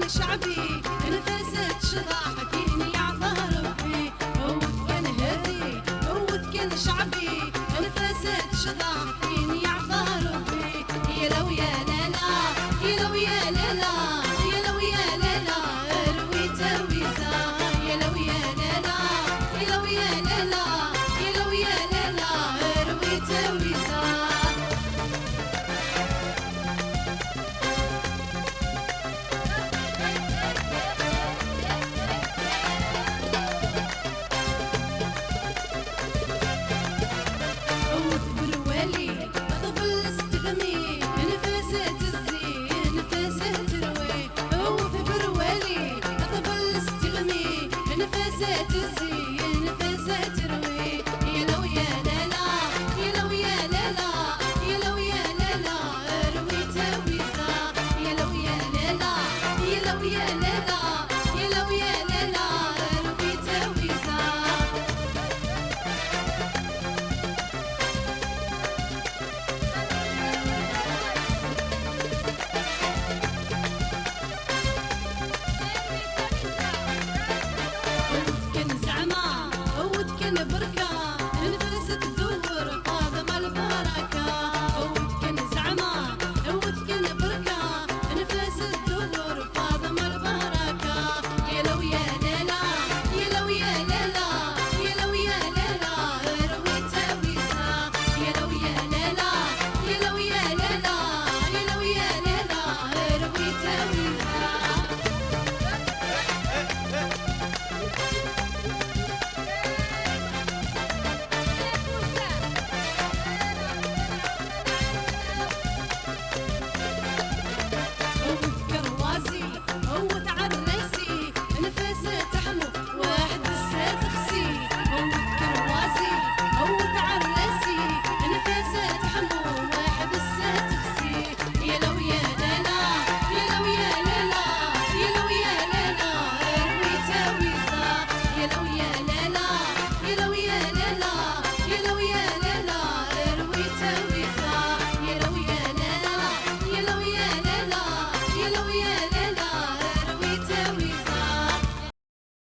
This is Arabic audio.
شعبي نفست شضاحتين يعفى ربي هوت كان هدي هوت كان شعبي نفست شضاحتين يعفى ربي يا لو يا لالا يا لو يا لالا يا لو يا لالا رويت ويزا يا لو يا لالا يا لو يا لالا يا لو يا لالا رويت ويزا نفسات الزين نفسات تروي يا لو يا لالا يا لو يا لالا يا لو يا لالا رويت ويزا يا لو يا لالا يا لو يا لالا يا لو يا